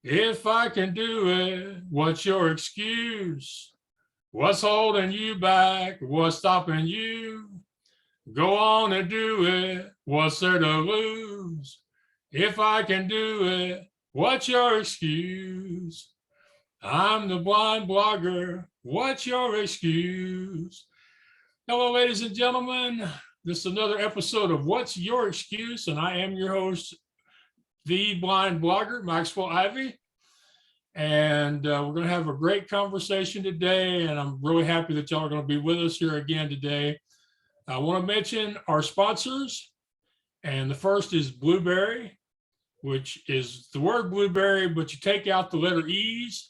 If I can do it, what's your excuse? What's holding you back? What's stopping you? Go on and do it. What's there to lose? If I can do it, what's your excuse? I'm the blind blogger. What's your excuse? Hello, ladies and gentlemen. This is another episode of What's Your Excuse? And I am your host, the blind blogger, Maxwell Ivy. And we're going to have a great conversation today. And I'm really happy that y'all are going to be with us here again today. I want to mention our sponsors. And the first is Blueberry, which is the word blueberry, but you take out the letter E's.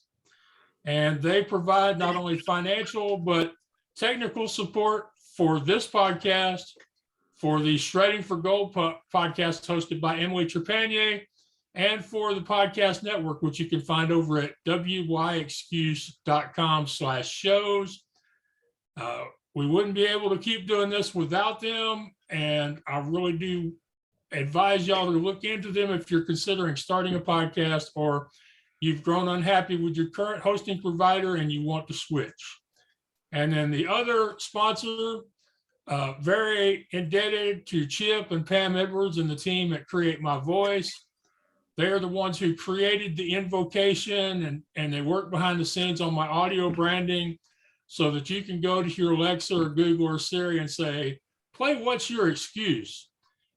And they provide not only financial, but technical support for this podcast, for the Shredding for Gold podcast hosted by Emily Trepanier, and for the podcast network, which you can find over at wyexcuse.com/shows. We wouldn't be able to keep doing this without them, and I really do advise y'all to look into them if you're considering starting a podcast or you've grown unhappy with your current hosting provider and you want to switch. And then the other sponsor, very indebted to Chip and Pam Edwards and the team at Create My Voice. They're the ones who created the invocation and they work behind the scenes on my audio branding so that you can go to your Alexa or Google or Siri and say, play What's Your Excuse?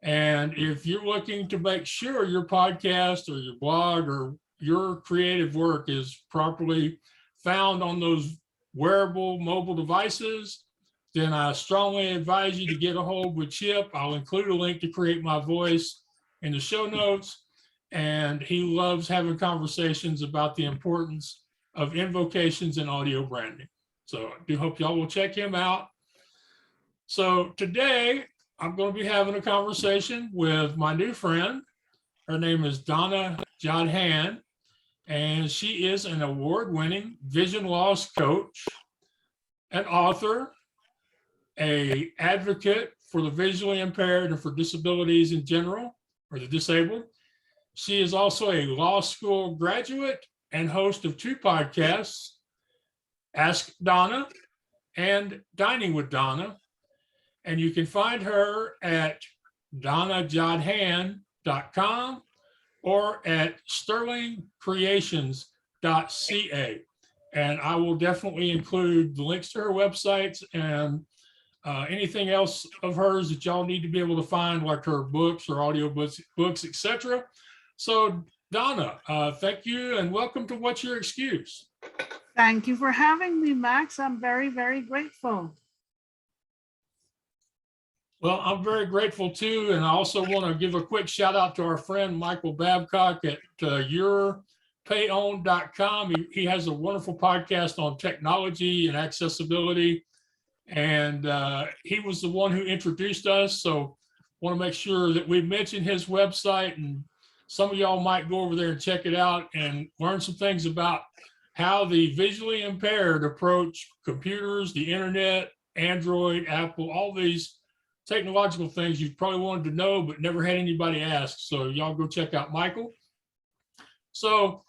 And if you're looking to make sure your podcast or your blog or your creative work is properly found on those wearable mobile devices, then I strongly advise you to get a hold with Chip. I'll include a link to Create My Voice in the show notes. And he loves having conversations about the importance of invocations and audio branding. So I do hope y'all will check him out. So today I'm going to be having a conversation with my new friend. Her name is Donna Jodhan. And she is an award-winning vision loss coach, an author, an advocate for the visually impaired and for disabilities in general, or the disabled. She is also a law school graduate and host of two podcasts, Ask Donna and Dining with Donna. And you can find her at donnajodhan.com or at sterlingcreations.ca. And I will definitely include the links to her websites and anything else of hers that y'all need to be able to find, like her books or audio books, etc. So Donna, thank you and welcome to What's Your Excuse? Thank you for having me, Max. I'm very, very grateful. Well, I'm very grateful too. And I also want to give a quick shout out to our friend, Michael Babcock at yourpayown.com. He has a wonderful podcast on technology and accessibility. And he was the one who introduced us. So want to make sure that we mention his website, and some of y'all might go over there and check it out and learn some things about how the visually impaired approach computers, the internet, Android, Apple, all these technological things you probably wanted to know but never had anybody ask. So y'all go check out Michael. So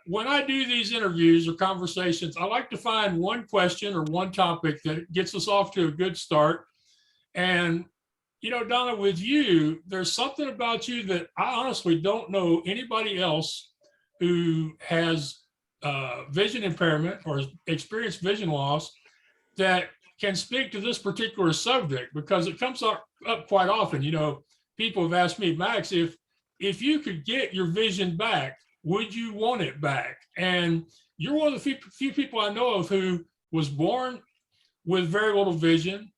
when I do these interviews or conversations, I like to find one question or one topic that gets us off to a good start. And you know, Donna, with you, there's something about you that I honestly don't know anybody else who has vision impairment or has experienced vision loss that can speak to this particular subject, because it comes up quite often. You know, people have asked me, Max, if you could get your vision back, would you want it back? And you're one of the few people I know of who was born with very little vision,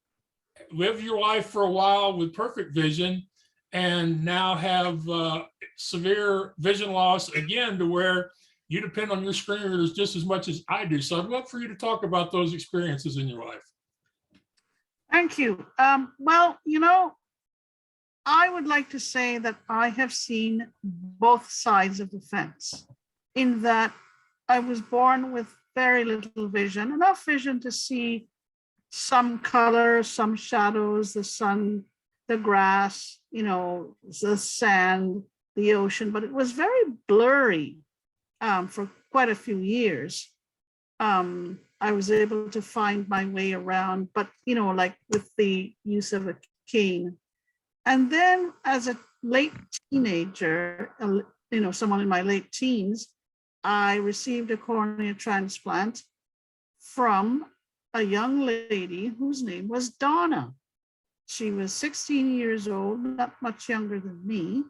lived your life for a while with perfect vision, and now have severe vision loss again, to where you depend on your screen readers just as much as I do. So I'd love for you to talk about those experiences in your life. Thank you. Well, you know, I would like to say that I have seen both sides of the fence, in that I was born with very little vision, enough vision to see some color, some shadows, the sun, the grass, you know, the sand, the ocean, but it was very blurry. for quite a few years. I was able to find my way around, but like with the use of a cane. And then as a late teenager, someone in my late teens, I received a cornea transplant from a young lady whose name was Donna. She was 16 years old, not much younger than me.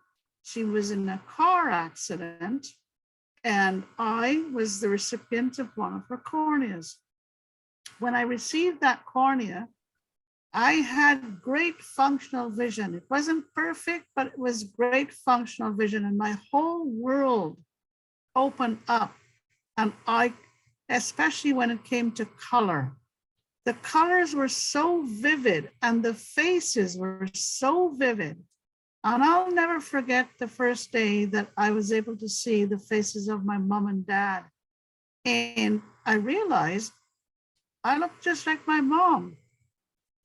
She was in a car accident, and I was the recipient of one of her corneas. When I received that cornea, I had great functional vision. It wasn't perfect, but it was great functional vision, and my whole world opened up. And especially when it came to color, the colors were so vivid and the faces were so vivid. And I'll never forget the first day that I was able to see the faces of my mom and dad. And I realized I looked just like my mom.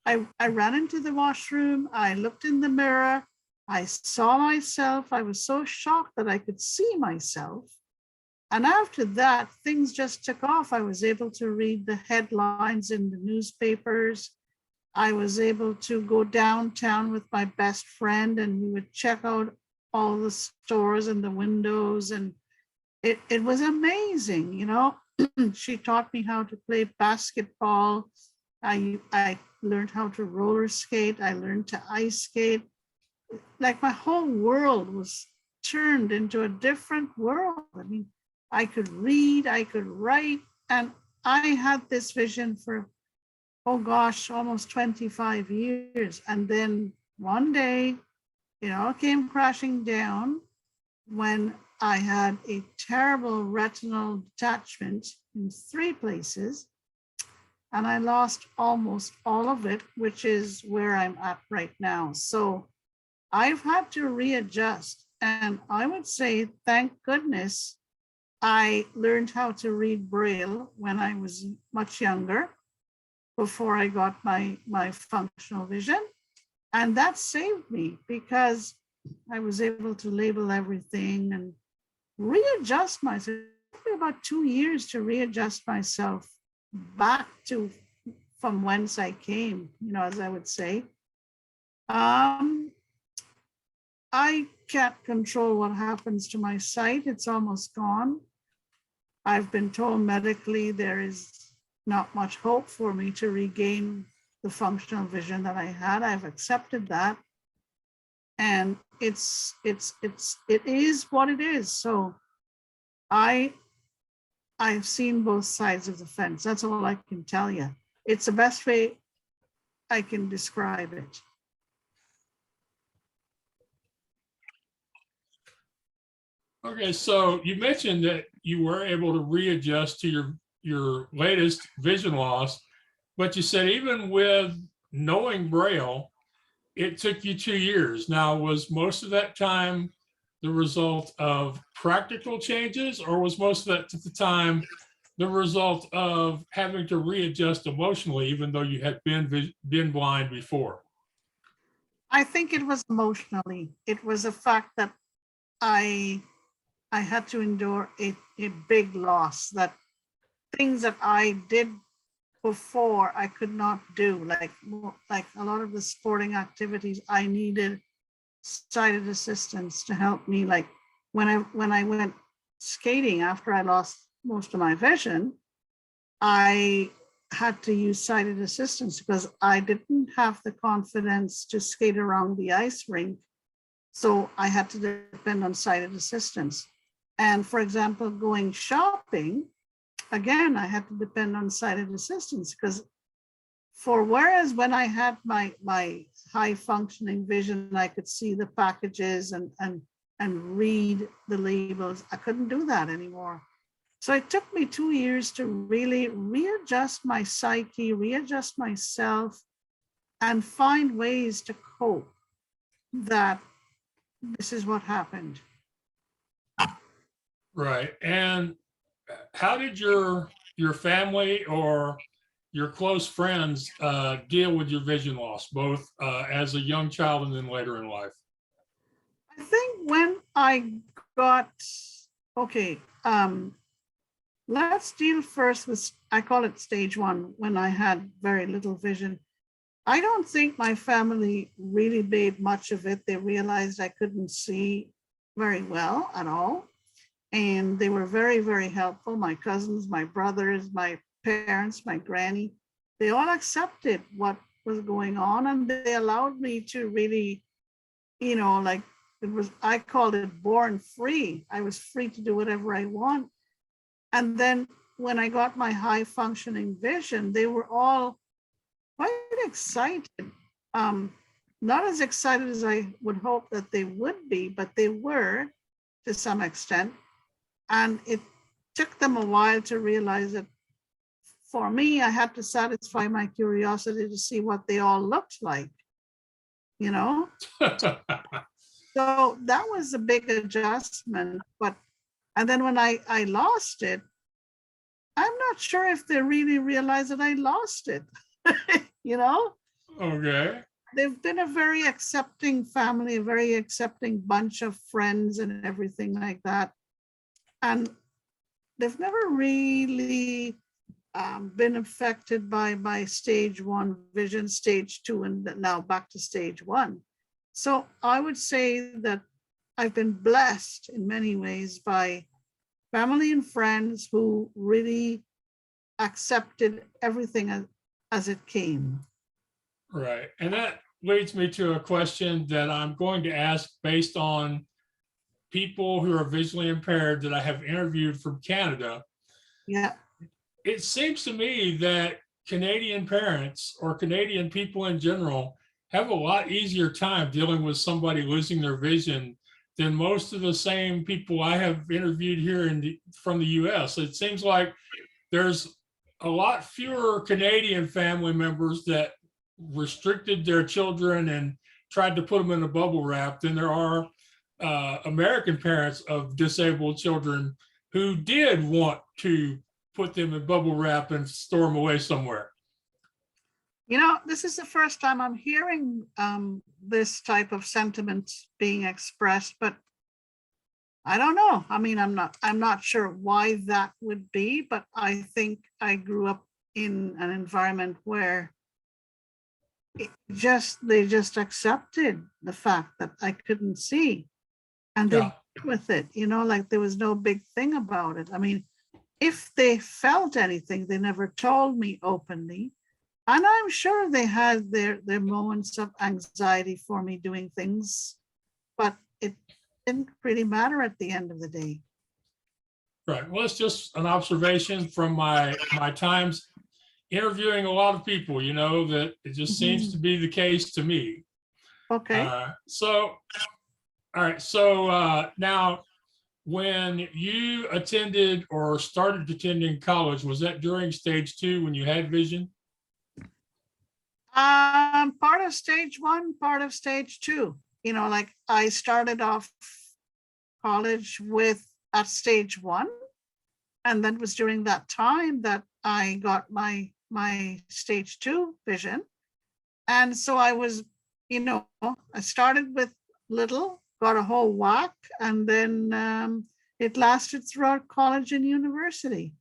I ran into the washroom. I looked in the mirror. I saw myself. I was so shocked that I could see myself. And after that, things just took off. I was able to read the headlines in the newspapers. I was able to go downtown with my best friend, and we would check out all the stores and the windows. And it was amazing, She taught me how to play basketball. I learned how to roller skate. I learned to ice skate. Like my whole world was turned into a different world. I mean, I could read, I could write, and I had this vision for, oh gosh, almost 25 years. And then one day, it all came crashing down when I had a terrible retinal detachment in 3 places. And I lost almost all of it, which is where I'm at right now. So I've had to readjust. And I would say, thank goodness, I learned how to read Braille when I was much younger, before I got my functional vision. And that saved me because I was able to label everything and readjust myself. It took me about 2 years to readjust myself back to from whence I came, as I would say. I can't control what happens to my sight. It's almost gone. I've been told medically there is not much hope for me to regain the functional vision that I had. I've accepted that. And it is what it is. So I've seen both sides of the fence. That's all I can tell you. It's the best way I can describe it. Okay, so you mentioned that you were able to readjust to your latest vision loss, but you said even with knowing Braille, it took you 2 years. Now, was most of that time the result of practical changes, or was most of that at the time the result of having to readjust emotionally, even though you had been blind before? I think it was emotionally. It was a fact that I had to endure a big loss, that things that I did before I could not do, like a lot of the sporting activities, I needed sighted assistance to help me. Like when I went skating after I lost most of my vision, I had to use sighted assistance because I didn't have the confidence to skate around the ice rink. So I had to depend on sighted assistance. And for example, going shopping, again, I had to depend on sighted assistance because whereas when I had my high functioning vision, I could see the packages and read the labels. I couldn't do that anymore. So it took me 2 years to really readjust my psyche, readjust myself, and find ways to cope that this is what happened. Right. And how did your family or your close friends deal with your vision loss, both as a young child and then later in life? I think when I got, okay, let's deal first with, I call it stage one, when I had very little vision. I don't think my family really made much of it. They realized I couldn't see very well at all. And they were very, very helpful. My cousins, my brothers, my parents, my granny, they all accepted what was going on, and they allowed me to really, like, it was, I called it born free. I was free to do whatever I want. And then when I got my high functioning vision, they were all quite excited. Not as excited as I would hope that they would be, but they were to some extent. And it took them a while to realize that for me, I had to satisfy my curiosity to see what they all looked like, you know? So that was a big adjustment. And then when I lost it, I'm not sure if they really realized that I lost it, you know? Okay. They've been a very accepting family, a very accepting bunch of friends and everything like that. And they've never really been affected by my stage one vision, stage two, and now back to stage one. So I would say that I've been blessed in many ways by family and friends who really accepted everything as it came. Right. And that leads me to a question that I'm going to ask based on people who are visually impaired that I have interviewed from Canada. Yeah. It seems to me that Canadian parents or Canadian people in general have a lot easier time dealing with somebody losing their vision than most of the same people I have interviewed here from the US. It seems like there's a lot fewer Canadian family members that restricted their children and tried to put them in a bubble wrap than there are American parents of disabled children who did want to put them in bubble wrap and store them away somewhere. This is the first time I'm hearing this type of sentiment being expressed, but I don't know. I mean, I'm not sure why that would be, but I think I grew up in an environment where they just accepted the fact that I couldn't see, and they dealt with it, like there was no big thing about it. I mean, if they felt anything, they never told me openly. And I'm sure they had their moments of anxiety for me doing things, but it didn't really matter at the end of the day. Right. Well, it's just an observation from my times interviewing a lot of people, that it just seems to be the case to me. Okay. All right. So now, when you attended or started attending college, was that during stage two when you had vision? Part of stage one, part of stage two. Like I started off college at stage one, and then it was during that time that I got my stage two vision. And so I was, I started with little, got a whole whack, and then it lasted throughout college and university.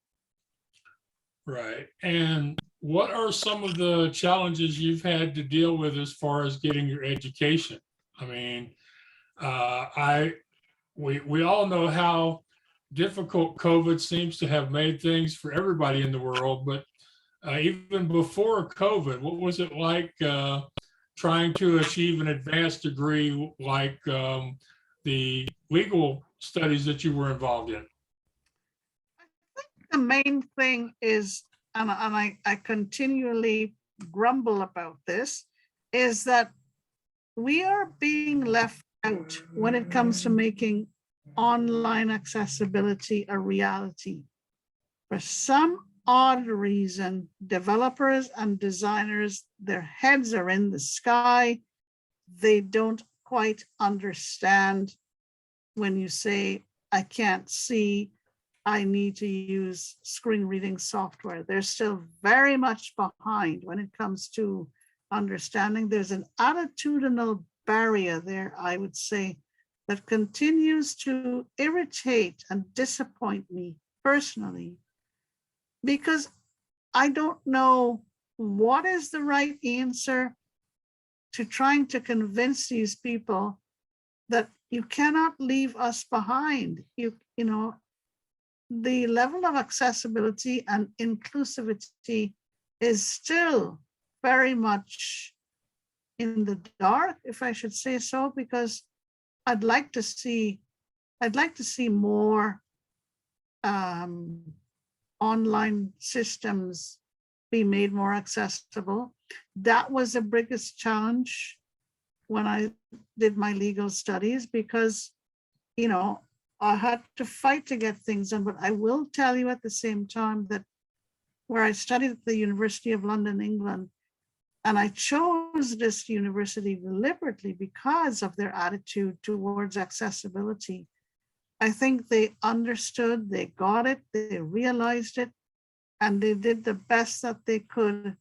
Right. And what are some of the challenges you've had to deal with as far as getting your education? I mean, we all know how difficult COVID seems to have made things for everybody in the world, but even before COVID, what was it like trying to achieve an advanced degree like the legal studies that you were involved in? The main thing is, and I continually grumble about this, is that we are being left out when it comes to making online accessibility a reality. For some odd reason, developers and designers, their heads are in the sky. They don't quite understand when you say, I can't see, I need to use screen reading software. They're still very much behind when it comes to understanding. There's an attitudinal barrier there, I would say, that continues to irritate and disappoint me personally, because I don't know what is the right answer to trying to convince these people that you cannot leave us behind. You know, the level of accessibility and inclusivity is still very much in the dark, if I should say so, because I'd like to see more online systems be made more accessible. That was the biggest challenge when I did my legal studies, because, you know, I had to fight to get things done. But I will tell you at the same time that where I studied at the University of London, England, and I chose this university deliberately because of their attitude towards accessibility. I think they understood, they got it, they realized it, and they did the best that they could,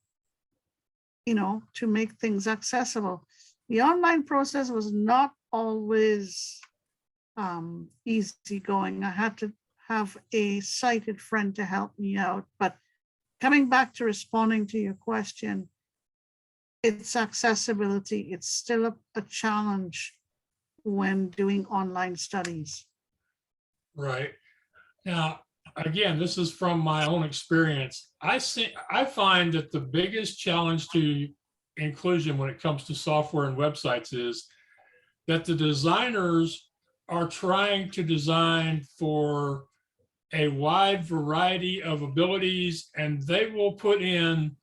you know, to make things accessible. The online process was not always easygoing. I had to have a sighted friend to help me out. But coming back to responding to your question, it's accessibility. It's still a challenge when doing online studies. Right. Now, again, this is from my own experience. I find that the biggest challenge to inclusion when it comes to software and websites is that the designers are trying to design for a wide variety of abilities, and they will put in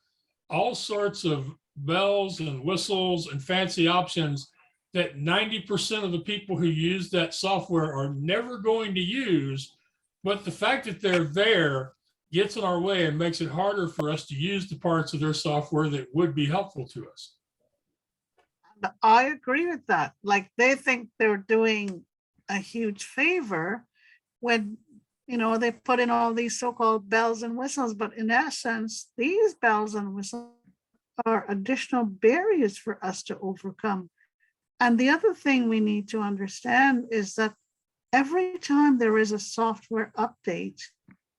all sorts of bells and whistles and fancy options that 90% of the people who use that software are never going to use. But the fact that they're there gets in our way and makes it harder for us to use the parts of their software that would be helpful to us. I agree with that. Like, they think they're doing a huge favor when, you know, they put in all these so-called bells and whistles, but in essence, these bells and whistles are additional barriers for us to overcome. And the other thing we need to understand is that every time there is a software update,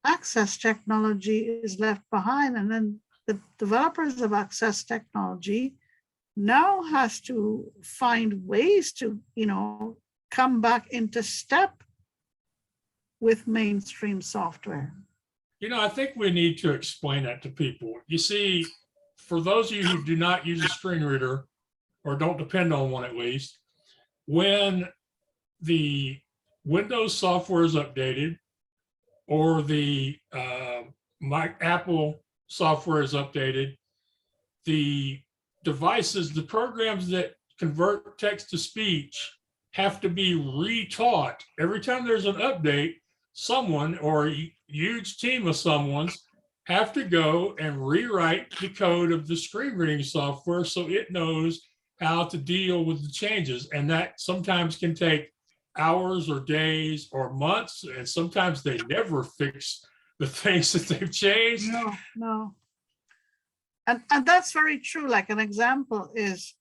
access technology is left behind. And then the developers of access technology now has to find ways to, you know, come back into step with mainstream software. You know, I think we need to explain that to people. You see, for those of you who do not use a screen reader or don't depend on one at least, when the Windows software is updated or the Apple software is updated, the devices, the programs that convert text to speech have to be retaught. Every time there's an update, someone or a huge team of someone's have to go and rewrite the code of the screen reading software so it knows how to deal with the changes. And that sometimes can take hours or days or months, and sometimes they never fix the things that they've changed. No. And that's very true. Like, an example is,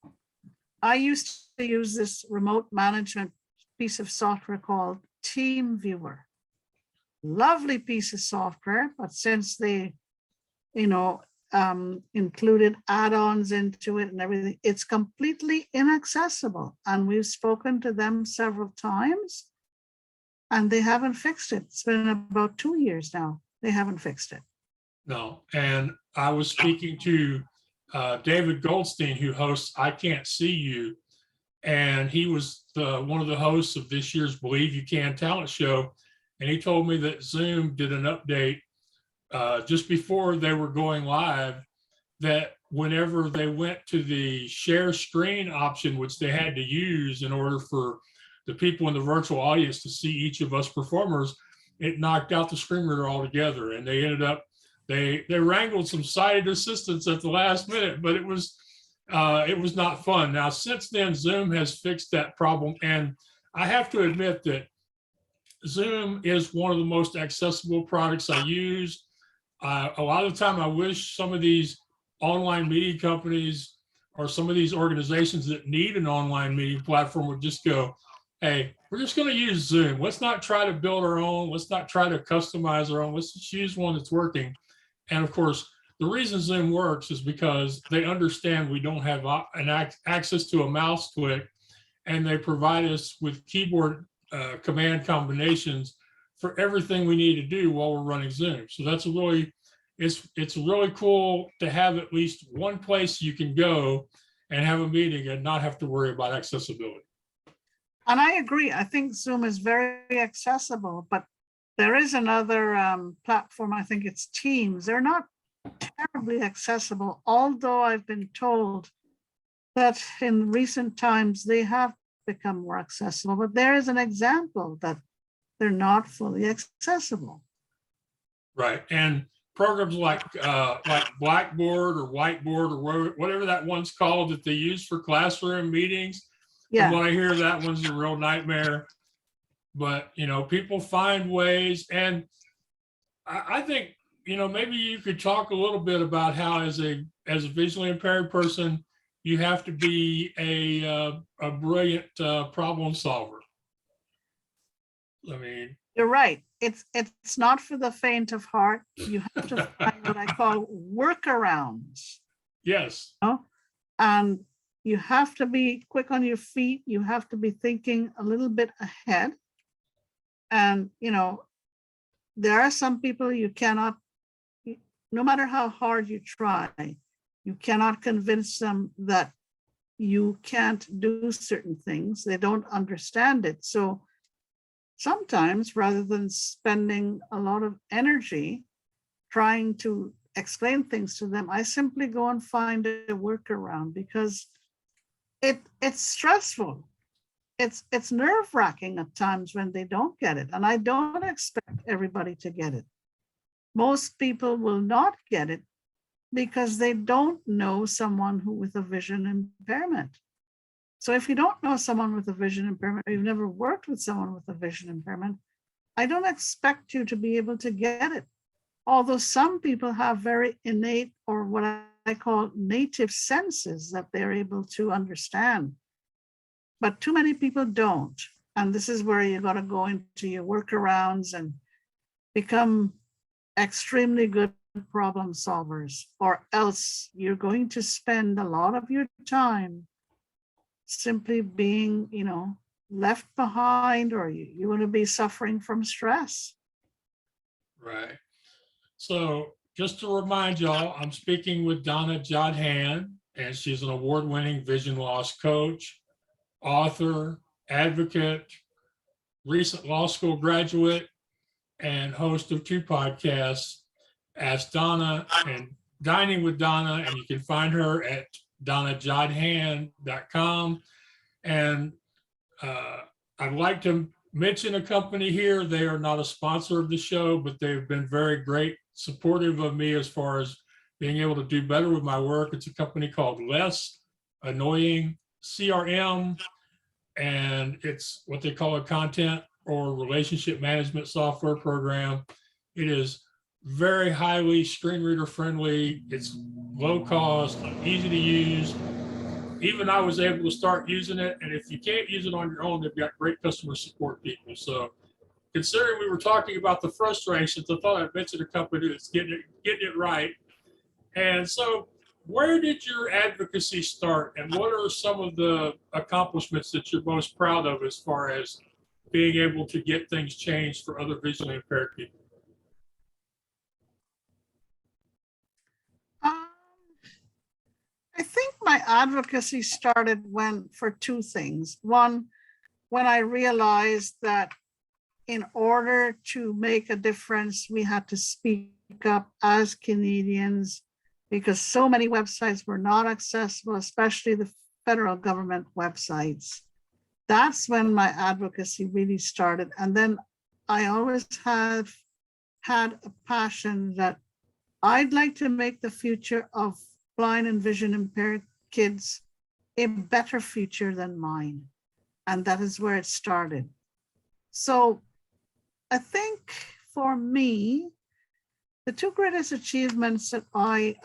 I used to use this remote management piece of software called TeamViewer. Lovely piece of software, but since they, you know, included add-ons into it and everything, it's completely inaccessible. And we've spoken to them several times and they haven't fixed it. It's been about 2 years now. They haven't fixed it. No, and I was speaking to David Goldstein, who hosts I Can't See You, and he was one of the hosts of this year's Believe You Can talent show, and he told me that Zoom did an update just before they were going live, that whenever they went to the share screen option, which they had to use in order for the people in the virtual audience to see each of us performers, it knocked out the screen reader altogether. And they ended up, they wrangled some sighted assistants at the last minute, but it was not fun. Now, since then, Zoom has fixed that problem. And I have to admit that Zoom is one of the most accessible products I use. A lot of the time, I wish some of these online media companies or some of these organizations that need an online media platform would just go, hey, we're just going to use Zoom. Let's not try to build our own. Let's not try to customize our own. Let's just use one that's working. And of course, the reason Zoom works is because they understand we don't have access to a mouse click, and they provide us with keyboard command combinations for everything we need to do while we're running Zoom. So that's a really, it's really cool to have at least one place you can go and have a meeting and not have to worry about accessibility. And I agree. I think Zoom is very accessible, but there is another platform. I think it's Teams. They're not terribly accessible, although I've been told that in recent times they have become more accessible. But there is an example that they're not fully accessible. Right. And programs like Blackboard or Whiteboard or whatever that one's called that they use for classroom meetings. From what I hear, that one's a real nightmare. But, you know, people find ways. And I think, you know, maybe you could talk a little bit about how as a visually impaired person, you have to be a brilliant problem solver. I mean, you're right. It's not for the faint of heart. You have to find what I call workarounds. Yes. You know? And you have to be quick on your feet. You have to be thinking a little bit ahead. And, you know, there are some people you cannot, no matter how hard you try, you cannot convince them that you can't do certain things. They don't understand it. So sometimes rather than spending a lot of energy trying to explain things to them, I simply go and find a workaround because it's stressful. It's nerve-wracking at times when they don't get it. And I don't expect everybody to get it. Most people will not get it because they don't know someone who with a vision impairment. So if you don't know someone with a vision impairment, or you've never worked with someone with a vision impairment, I don't expect you to be able to get it. Although some people have very innate, or what I call native senses that they're able to understand. But too many people don't. And this is where you got to go into your workarounds and become extremely good problem solvers, or else you're going to spend a lot of your time simply being, you know, left behind, or you're going to be suffering from stress. Right. So just to remind y'all, I'm speaking with Donna Jodhan, and she's an award-winning vision loss coach, author, advocate, recent law school graduate, and host of 2 podcasts, Ask Donna and Dining with Donna, and you can find her at donnajodhan.com. And I'd like to mention a company here. They are not a sponsor of the show, but they've been very great, supportive of me as far as being able to do better with my work. It's a company called Less Annoying CRM, and it's what they call a content or relationship management software program. It is very highly screen reader friendly. It's low cost, easy to use. Even I was able to start using it. And if you can't use it on your own, they've got great customer support people. So considering we were talking about the frustrations, I thought I'd mention a company that's getting it right. And so where did your advocacy start, and what are some of the accomplishments that you're most proud of as far as being able to get things changed for other visually impaired people? I think my advocacy started for 2 things. One, when I realized that in order to make a difference, we had to speak up as Canadians, because so many websites were not accessible, especially the federal government websites. That's when my advocacy really started. And then I always have had a passion that I'd like to make the future of blind and vision impaired kids a better future than mine. And that is where it started. So I think for me, the 2 greatest achievements that I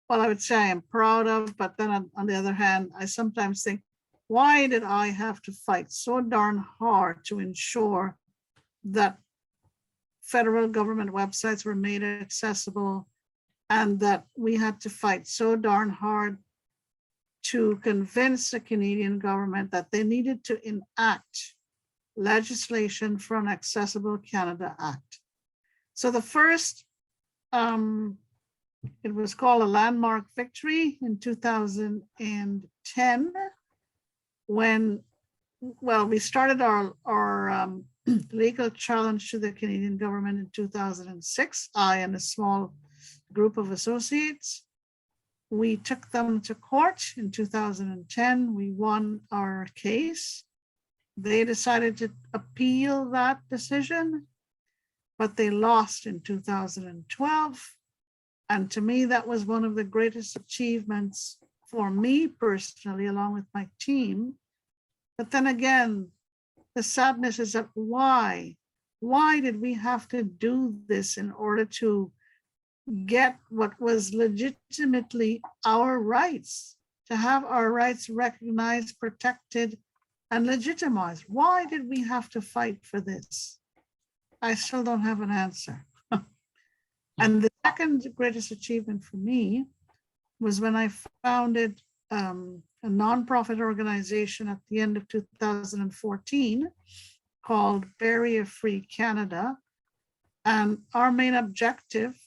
would say I am proud of, but then on the other hand, I sometimes think, why did I have to fight so darn hard to ensure that federal government websites were made accessible, and that we had to fight so darn hard to convince the Canadian government that they needed to enact legislation for an Accessible Canada Act. So the first, it was called a landmark victory in 2010, when, well, we started our legal challenge to the Canadian government in 2006, I and a small group of associates. We took them to court in 2010. We won our case. They decided to appeal that decision, but they lost in 2012. And to me, that was one of the greatest achievements for me personally, along with my team. But then again, the sadness is that why did we have to do this in order to get what was legitimately our rights, to have our rights recognized, protected, and legitimized? Why did we have to fight for this? I still don't have an answer. And the second greatest achievement for me was when I founded a nonprofit organization at the end of 2014 called Barrier Free Canada. And our main objective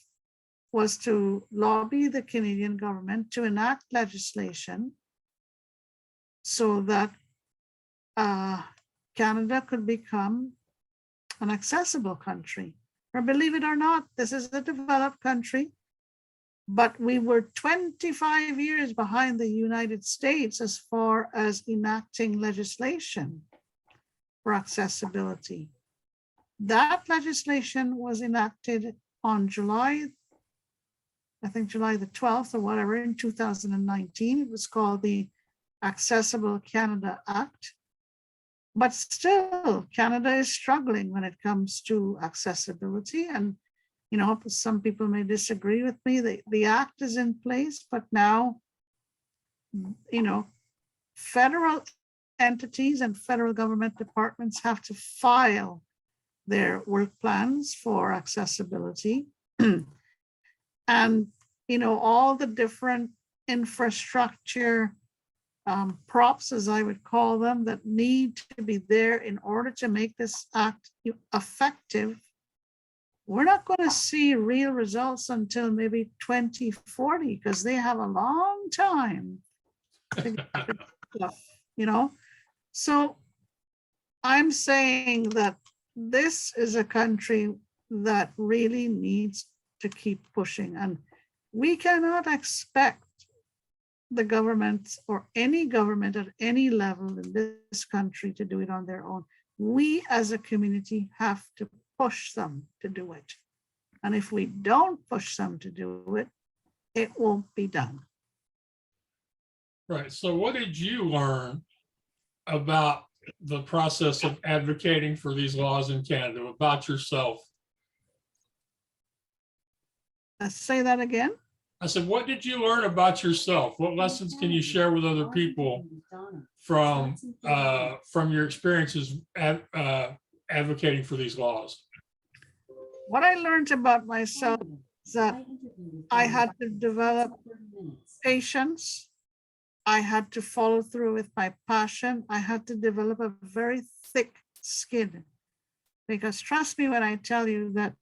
was to lobby the Canadian government to enact legislation so that Canada could become an accessible country. Or believe it or not, this is a developed country, but we were 25 years behind the United States as far as enacting legislation for accessibility. That legislation was enacted on July the 12th or whatever in 2019. It was called the Accessible Canada Act. But still, Canada is struggling when it comes to accessibility. And, you know, some people may disagree with me. The act is in place, but now, you know, federal entities and federal government departments have to file their work plans for accessibility. And, you know, all the different infrastructure props, as I would call them, that need to be there in order to make this act effective. We're not going to see real results until maybe 2040, because they have a long time to get this stuff, you know. So I'm saying that this is a country that really needs to keep pushing, and we cannot expect the government or any government at any level in this country to do it on their own. We as a community have to push them to do it. And if we don't push them to do it, it won't be done. Right. So what did you learn about the process of advocating for these laws in Canada, about yourself? Say that again. I said, what did you learn about yourself? What lessons can you share with other people from your experiences advocating for these laws? What I learned about myself is that I had to develop patience. I had to follow through with my passion. I had to develop a very thick skin, because trust me when I tell you that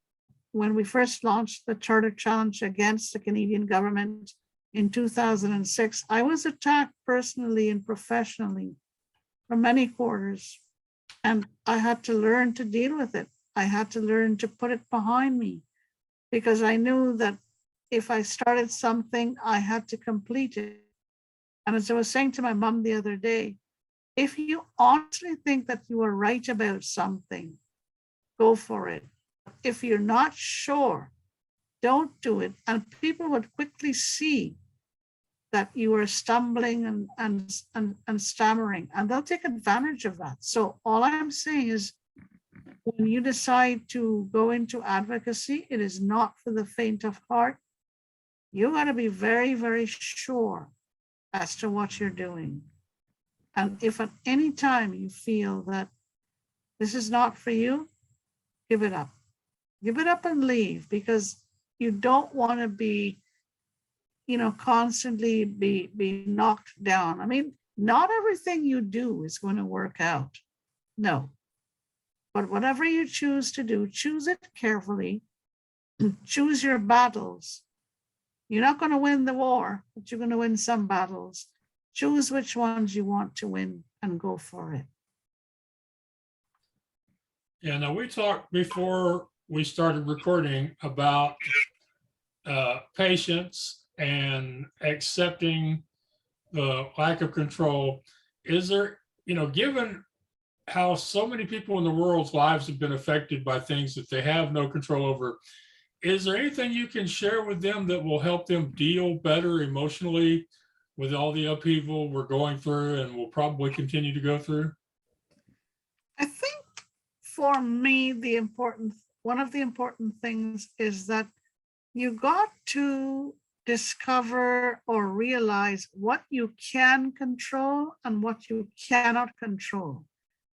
when we first launched the Charter Challenge against the Canadian government in 2006, I was attacked personally and professionally from many quarters. And I had to learn to deal with it. I had to learn to put it behind me, because I knew that if I started something, I had to complete it. And as I was saying to my mom the other day, if you honestly think that you are right about something, go for it. If you're not sure, don't do it. And people would quickly see that you are stumbling and stammering, and they'll take advantage of that. So all I'm saying is, when you decide to go into advocacy, it is not for the faint of heart. You got to be very, very sure as to what you're doing. And if at any time you feel that this is not for you, give it up. Give it up and leave, because you don't want to be, constantly be knocked down. I mean, not everything you do is going to work out. No. But whatever you choose to do, choose it carefully. Choose your battles. You're not going to win the war, but you're going to win some battles. Choose which ones you want to win and go for it. Yeah, now we talked before we started recording about patience and accepting the lack of control. Is there, given how so many people in the world's lives have been affected by things that they have no control over, is there anything you can share with them that will help them deal better emotionally with all the upheaval we're going through and will probably continue to go through? I think for me, one of the important things is that you got to discover or realize what you can control and what you cannot control.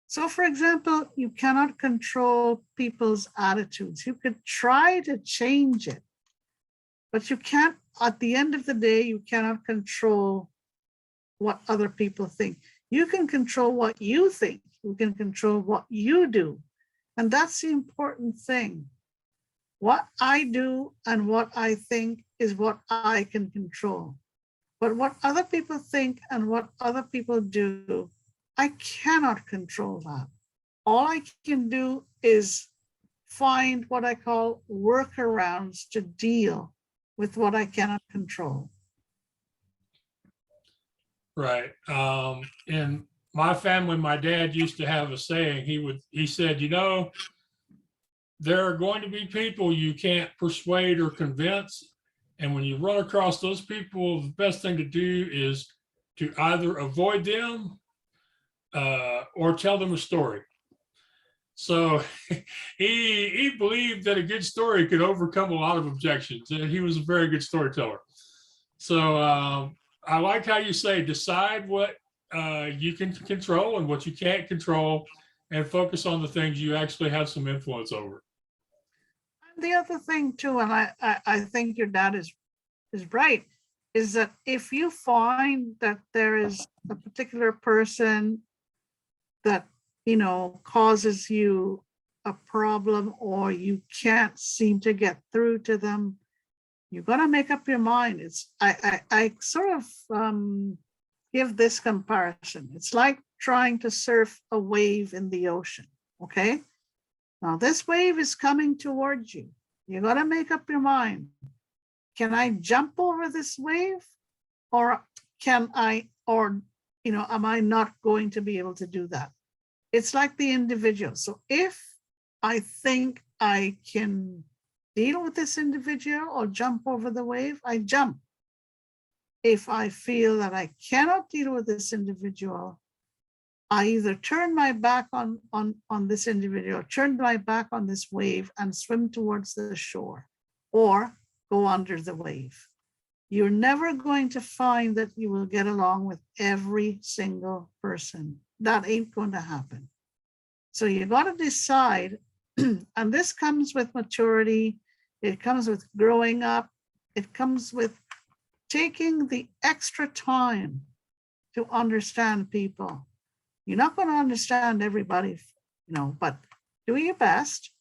So, for example, you cannot control people's attitudes. You could try to change it, but you can't, at the end of the day, you cannot control what other people think. You can control what you think. You can control what you do. And that's the important thing. What I do and what I think is what I can control. But what other people think and what other people do, I cannot control that. All I can do is find what I call workarounds to deal with what I cannot control. Right. In my family, my dad used to have a saying. He said, there are going to be people you can't persuade or convince. And when you run across those people, the best thing to do is to either avoid them or tell them a story. So he believed that a good story could overcome a lot of objections, and he was a very good storyteller. So I like how you say decide what you can control and what you can't control, and focus on the things you actually have some influence over. The other thing too, and I think your dad is right, is that if you find that there is a particular person that causes you a problem or you can't seem to get through to them, you've got to make up your mind. I sort of give this comparison. It's like trying to surf a wave in the ocean. Okay. Now this wave is coming towards you. You got to make up your mind. Can I jump over this wave, or am I not going to be able to do that? It's like the individual. So if I think I can deal with this individual or jump over the wave, I jump. If I feel that I cannot deal with this individual, I either turn my back on this individual, turn my back on this wave and swim towards the shore, or go under the wave. You're never going to find that you will get along with every single person. That ain't going to happen. So you got to decide, and this comes with maturity. It comes with growing up. It comes with taking the extra time to understand people. You're not going to understand everybody, but do your best.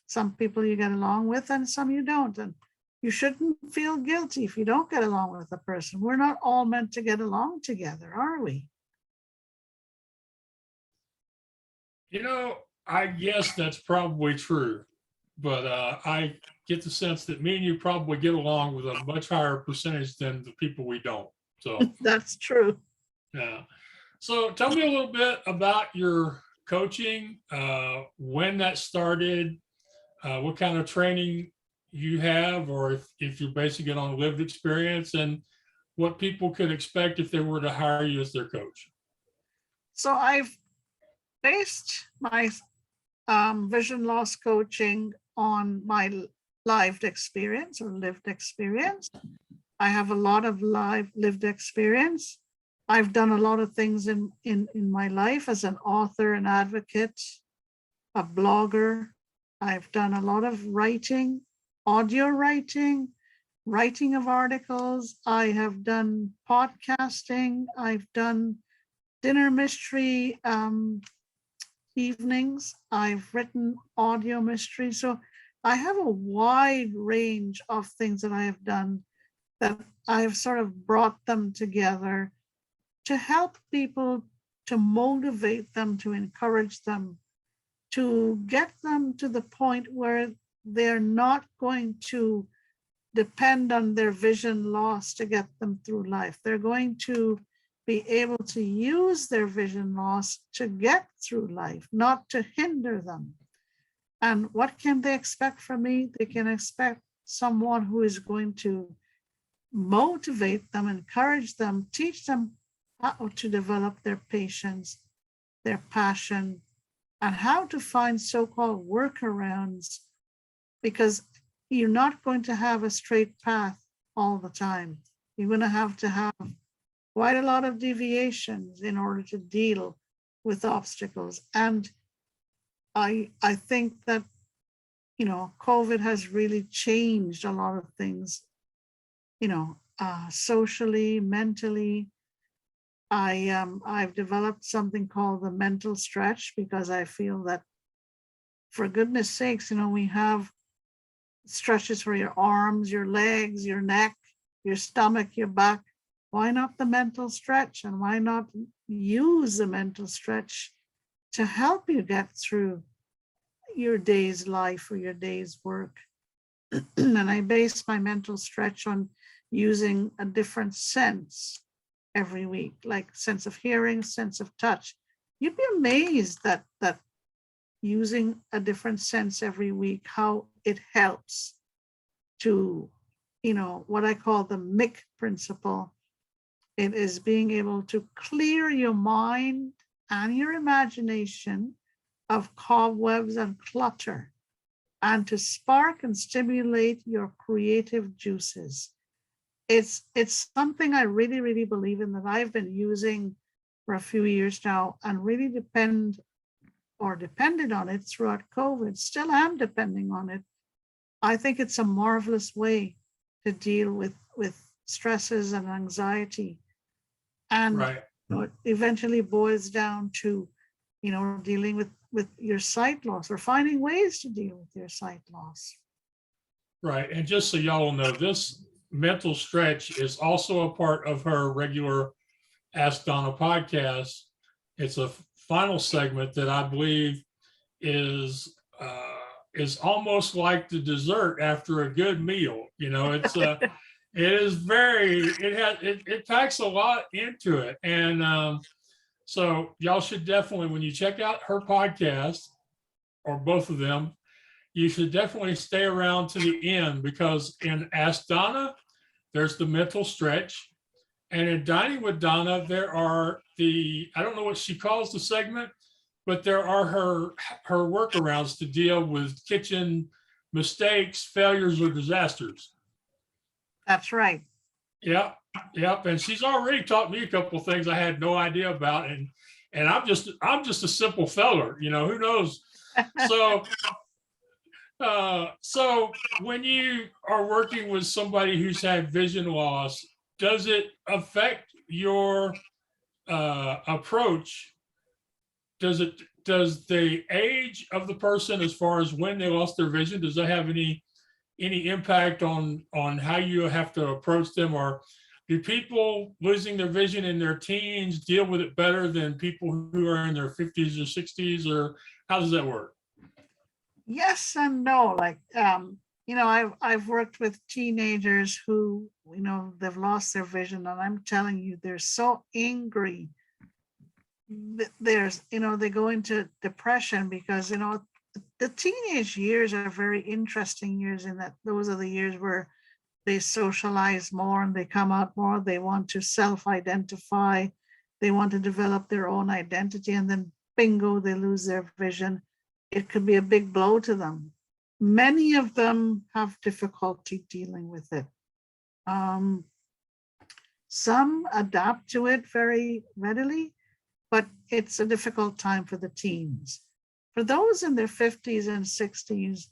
Some people you get along with and some you don't. And you shouldn't feel guilty if you don't get along with a person. We're not all meant to get along together, are we? I guess that's probably true, but I get the sense that me and you probably get along with a much higher percentage than the people we don't. So that's true. Yeah. So tell me a little bit about your coaching, when that started, what kind of training you have, or if you're basing it on lived experience, and what people could expect if they were to hire you as their coach. So I've based my vision loss coaching on my lived experience or lived experience. I have a lot of lived experience. I've done a lot of things in my life as an author, an advocate, a blogger. I've done a lot of writing, audio writing, writing of articles. I have done podcasting. I've done dinner mystery evenings. I've written audio mystery. So I have a wide range of things that I have done that I've sort of brought them together to help people, to motivate them, to encourage them, to get them to the point where they're not going to depend on their vision loss to get them through life. They're going to be able to use their vision loss to get through life, not to hinder them. And what can they expect from me? They can expect someone who is going to motivate them, encourage them, teach them how to develop their patience, their passion, and how to find so-called workarounds, because you're not going to have a straight path all the time. You're going to have quite a lot of deviations in order to deal with obstacles. And I think that, COVID has really changed a lot of things, socially, mentally. I've developed something called the mental stretch, because I feel that, for goodness sakes, we have stretches for your arms, your legs, your neck, your stomach, your back. Why not the mental stretch? And why not use the mental stretch to help you get through your day's life or your day's work? And I base my mental stretch on using a different sense every week, like sense of hearing, sense of touch. You'd be amazed that using a different sense every week, how it helps to, what I call the MIC principle. It is being able to clear your mind and your imagination of cobwebs and clutter, and to spark and stimulate your creative juices. It's something I really, really believe in, that I've been using for a few years now, and really depended on it throughout COVID. Still am depending on it. I think it's a marvelous way to deal with stresses and anxiety. And Right. it eventually boils down to, dealing with your sight loss, or finding ways to deal with your sight loss. Right. And just so y'all know, this mental stretch is also a part of her regular Ask Donna podcast. It's a final segment that I believe is almost like the dessert after a good meal. It's it packs a lot into it. And so y'all should definitely, when you check out her podcast, or both of them, you should definitely stay around to the end, because in Ask Donna, there's the mental stretch. And in Dining with Donna, there are I don't know what she calls the segment, but there are her workarounds to deal with kitchen mistakes, failures, or disasters. That's right. Yep. And she's already taught me a couple of things I had no idea about. And I'm just a simple feller, who knows? So when you are working with somebody who's had vision loss, does it affect your approach? Does the age of the person, as far as when they lost their vision, does that have any impact on how you have to approach them? Or do people losing their vision in their teens deal with it better than people who are in their 50s or 60s, or how does that work? Yes and no. Like, I've worked with teenagers who, they've lost their vision, and I'm telling you, they're so angry. They go into depression because, the teenage years are very interesting years, in that those are the years where they socialize more and they come out more. They want to self-identify. They want to develop their own identity, and then bingo, they lose their vision. It could be a big blow to them. Many of them have difficulty dealing with it. Some adapt to it very readily, but it's a difficult time for the teens. For those in their 50s and 60s,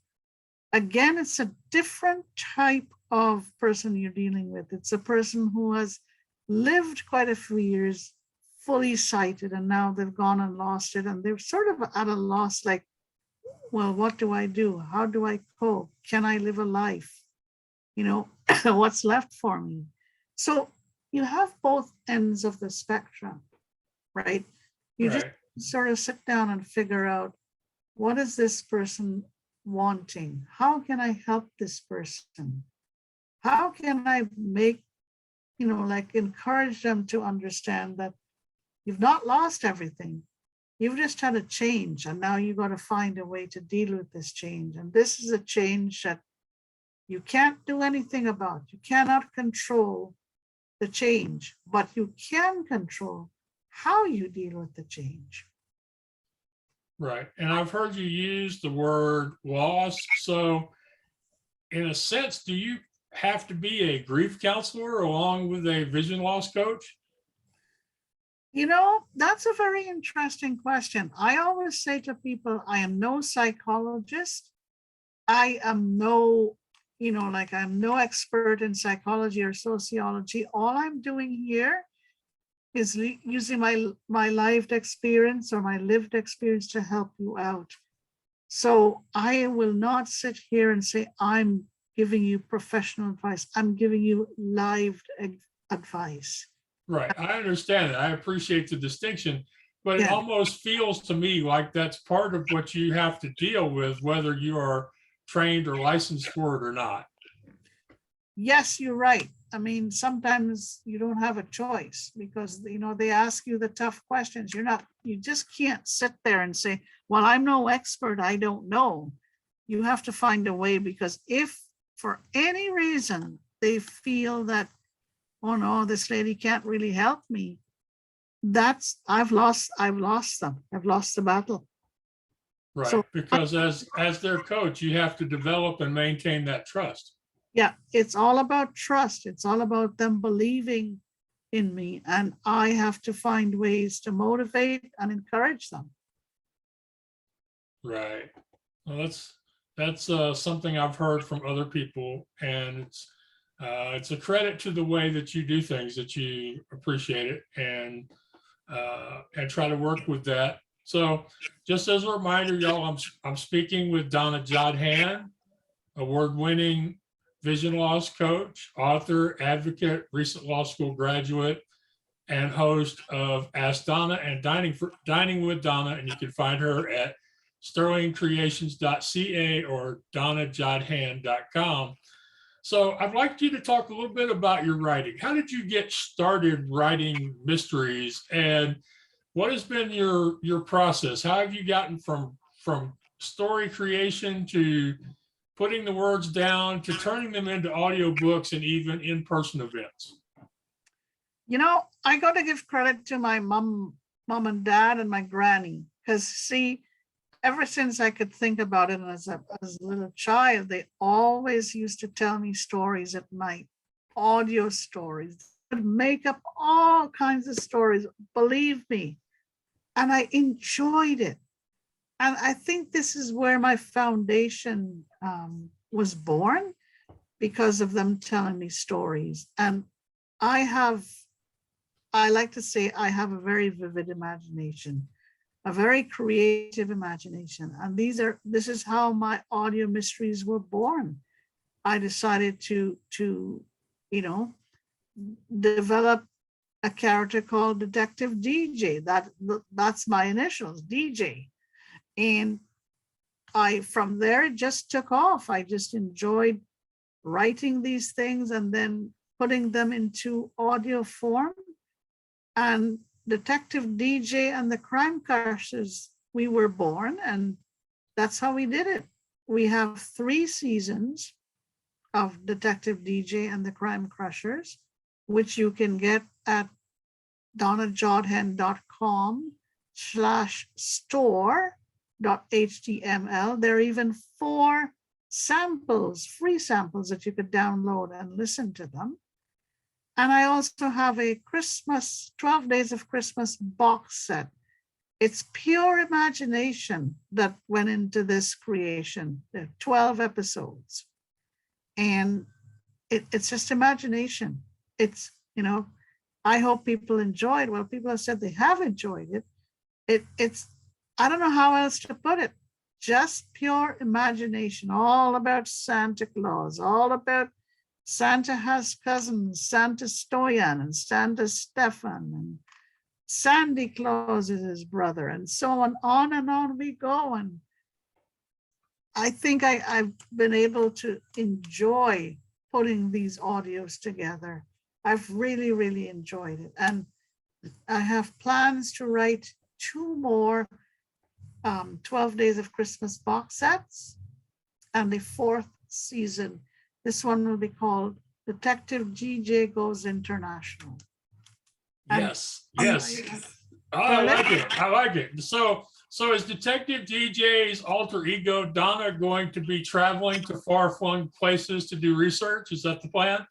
again, it's a different type of person you're dealing with. It's a person who has lived quite a few years fully sighted, and now they've gone and lost it. And they're sort of at a loss, like, well, what do I do? How do I cope? Can I live a life? You know, what's left for me? So you have both ends of the spectrum, right? You just Right. sort of sit down and figure out, what is this person wanting? How can I help this person? How can I make, like encourage them to understand that you've not lost everything. You've just had a change, and now you've got to find a way to deal with this change. And this is a change that you can't do anything about. You cannot control the change, but you can control how you deal with the change. Right. And I've heard you use the word loss. So, in a sense, do you have to be a grief counselor along with a vision loss coach? That's a very interesting question. I always say to people, I am no psychologist. I am no, I'm no expert in psychology or sociology. All I'm doing here is using my lived experience or my lived experience to help you out. So I will not sit here and say, I'm giving you professional advice. I'm giving you live advice. Right. I understand that. I appreciate the distinction, but it Yeah. almost feels to me like that's part of what you have to deal with, whether you are trained or licensed for it or not. Yes, you're right. I mean, sometimes you don't have a choice because, they ask you the tough questions. You just can't sit there and say, well, I'm no expert, I don't know. You have to find a way, because if for any reason they feel that, oh no, this lady can't really help me, I've lost them. I've lost the battle. Right. So Because as their coach, you have to develop and maintain that trust. yeah, it's all about trust. It's all about them believing in me, and I have to find ways to motivate and encourage them. Right. Well, that's something I've heard from other people, and it's a credit to the way that you do things, that you appreciate it and try to work with that. So, just as a reminder, y'all, I'm speaking with Donna Jodhan, award-winning vision loss coach, author, advocate, recent law school graduate, and host of Ask Donna and Dining with Donna. And you can find her at sterlingcreations.ca or donnajodhan.com. So I'd like you to talk a little bit about your writing. How did you get started writing mysteries, and what has been your process? How have you gotten from story creation to putting the words down to turning them into audiobooks and even in-person events? I got to give credit to my mom and dad and my granny, because see, ever since I could think about it as a little child, they always used to tell me stories at night, audio stories. They would make up all kinds of stories, believe me. And I enjoyed it. And I think this is where my foundation was born, because of them telling me stories. And I like to say I have a very vivid imagination, a very creative imagination. And this is how my audio mysteries were born. I decided to develop a character called Detective DJ. That's my initials, DJ. And from there, it just took off. I just enjoyed writing these things and then putting them into audio form. And Detective DJ and the Crime Crushers, we were born, and that's how we did it. We have 3 seasons of Detective DJ and the Crime Crushers, which you can get at donnajodhan.com/store.html. There are even 4 samples, free samples, that you could download and listen to them. And I also have a Christmas, 12 Days of Christmas box set. It's pure imagination that went into this creation. There are 12 episodes. And it's just imagination. It's, I hope people enjoy it. Well, people have said they have enjoyed it. It's, I don't know how else to put it. Just pure imagination, all about Santa Claus, all about Santa has cousins, Santa Stoyan and Santa Stefan, and Sandy Claus is his brother, and so on and on we go. And I think I've been able to enjoy putting these audios together. I've really, really enjoyed it. And I have plans to write 2 more 12 Days of Christmas box sets and the 4th season. This one will be called Detective GJ Goes International. Yes, yes. I like it. I like it. So is Detective DJ's alter ego, Donna, going to be traveling to far-flung places to do research? Is that the plan?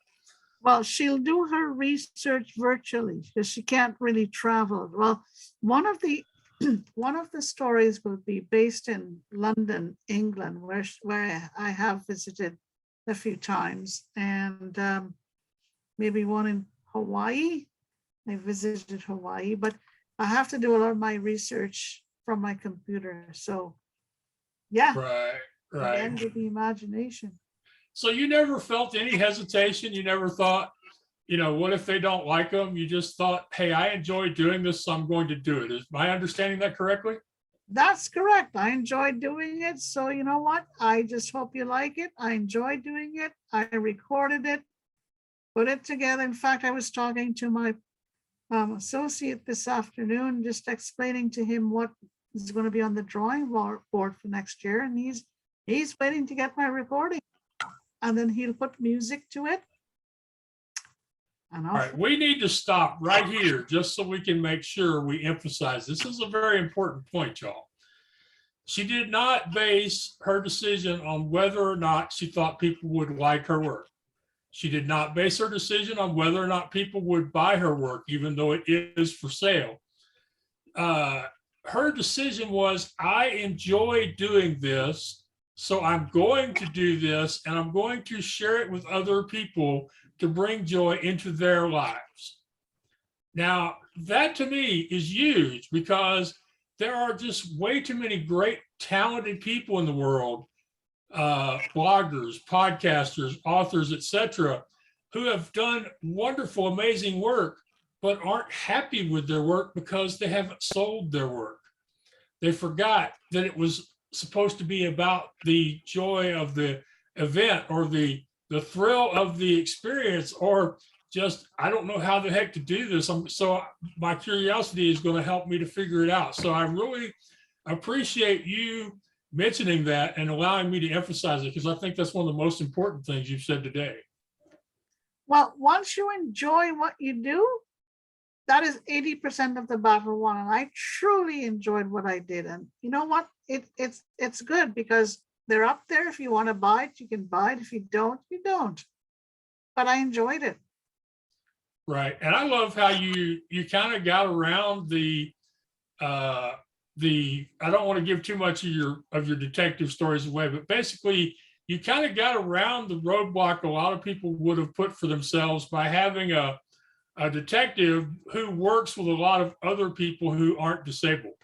Well, she'll do her research virtually because she can't really travel. Well, one of the stories will be based in London, England, where I have visited a few times, and maybe one in Hawaii. I visited Hawaii, but I have to do a lot of my research from my computer. So yeah, right. End of the imagination. So you never felt any hesitation? You never thought, what if they don't like them? You just thought, hey, I enjoy doing this, so I'm going to do it. Is my understanding that correctly? That's correct. I enjoy doing it. So you know what? I just hope you like it. I enjoy doing it. I recorded it, put it together. In fact, I was talking to my associate this afternoon, just explaining to him what is going to be on the drawing board for next year. And he's waiting to get my recording. And then he'll put music to it. All right, we need to stop right here just so we can make sure we emphasize this is a very important point, y'all. She did not base her decision on whether or not she thought people would like her work. She did not base her decision on whether or not people would buy her work, even though it is for sale. Her decision was, I enjoy doing this, so I'm going to do this, and I'm going to share it with other people to bring joy into their lives. Now, that to me is huge because there are just way too many great, talented people in the world, bloggers, podcasters, authors, etc., who have done wonderful, amazing work, but aren't happy with their work because they haven't sold their work. They forgot that it was supposed to be about the joy of the event or the thrill of the experience, or just, I don't know how the heck to do this. So my curiosity is going to help me to figure it out. So I really appreciate you mentioning that and allowing me to emphasize it, because I think that's one of the most important things you've said today. Well, once you enjoy what you do, that is 80% of the battle won. And I truly enjoyed what I did. And you know what? It's good because they're up there. If you want to buy it, you can buy it. If you don't, you don't. But I enjoyed it. Right. And I love how you kind of got around I don't want to give too much of your detective stories away, but basically you kind of got around the roadblock a lot of people would have put for themselves by having a detective who works with a lot of other people who aren't disabled.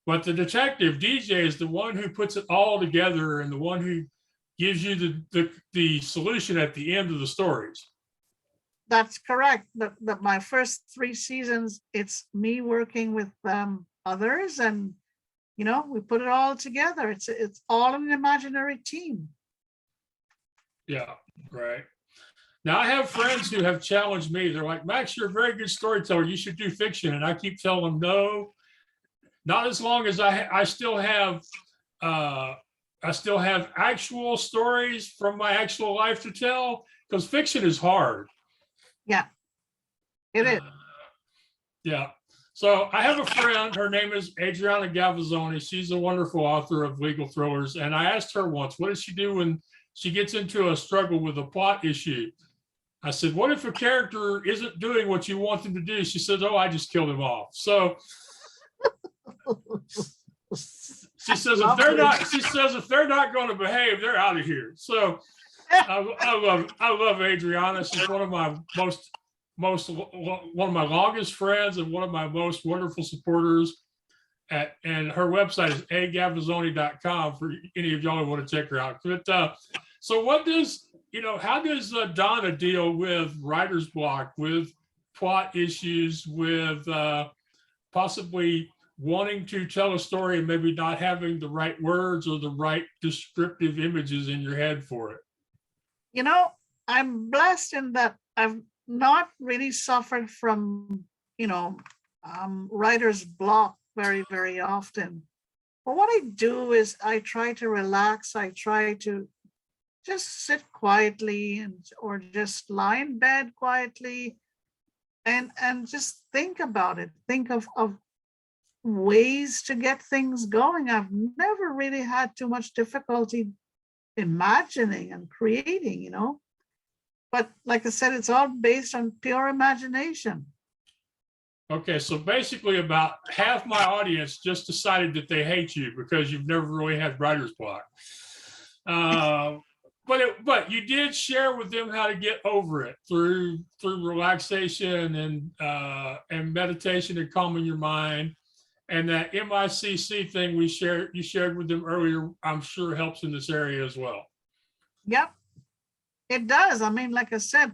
But the detective, DJ, is the one who puts it all together and the one who gives you the solution at the end of the stories. That's correct. My first 3 seasons, it's me working with others, and we put it all together. It's all an imaginary team. Yeah, right. Now I have friends who have challenged me. They're like, Max, you're a very good storyteller. You should do fiction. And I keep telling them, no, not as long as I still have actual stories from my actual life to tell, because fiction is hard. Yeah, it is. Yeah. So I have a friend, her name is Adriana Gavazzoni. She's a wonderful author of legal thrillers. And I asked her once, what does she do when she gets into a struggle with a plot issue? I said, what if a character isn't doing what you want them to do? She says, oh, I just killed him off. So she says, if they're not going to behave, they're out of here. So I love Adriana. She's one of my one of my longest friends and one of my most wonderful supporters. And her website is agavazzoni.com for any of y'all who want to check her out. But so how does Donna deal with writer's block, with plot issues, with possibly wanting to tell a story and maybe not having the right words or the right descriptive images in your head for it? I'm blessed in that I've not really suffered from, writer's block very, very often. But what I do is I try to relax. I try to just sit quietly or just lie in bed quietly and just think about it. Think of ways to get things going. I've never really had too much difficulty imagining and creating, But like I said, it's all based on pure imagination. Okay, so basically about half my audience just decided that they hate you because you've never really had writer's block. But you did share with them how to get over it through relaxation and meditation and calming your mind. And that MICC thing you shared with them earlier, I'm sure helps in this area as well. Yep, it does. I mean, like I said,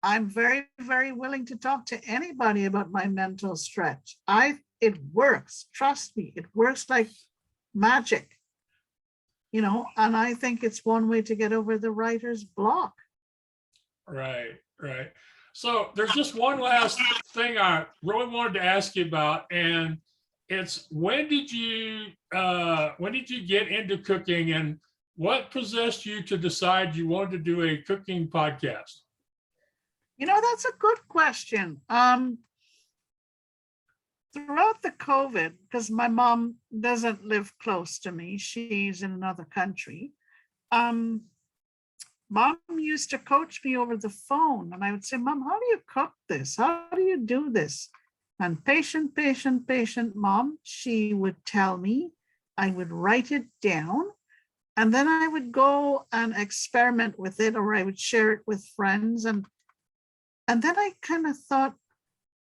I'm very, very willing to talk to anybody about my mental stretch. It works. Trust me, it works like magic. And I think it's one way to get over the writer's block. Right. So there's just one last thing I really wanted to ask you about, and it's when did you get into cooking, and what possessed you to decide you wanted to do a cooking podcast? That's a good question. Throughout the COVID, because my mom doesn't live close to me, she's in another country. Mom used to coach me over the phone, and I would say, Mom, how do you cook this? How do you do this? And patient, Mom, she would tell me, I would write it down, and then I would go and experiment with it, or I would share it with friends. And then I kind of thought,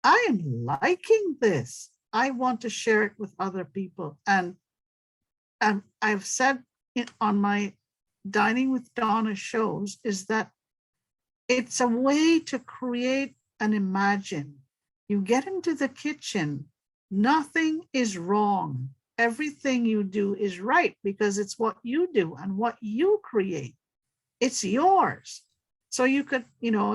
I am liking this. I want to share it with other people. And I've said it on my Dining with Donna shows, is that it's a way to create and imagine. You get into the kitchen, nothing is wrong. Everything you do is right because it's what you do and what you create. It's yours. So you could,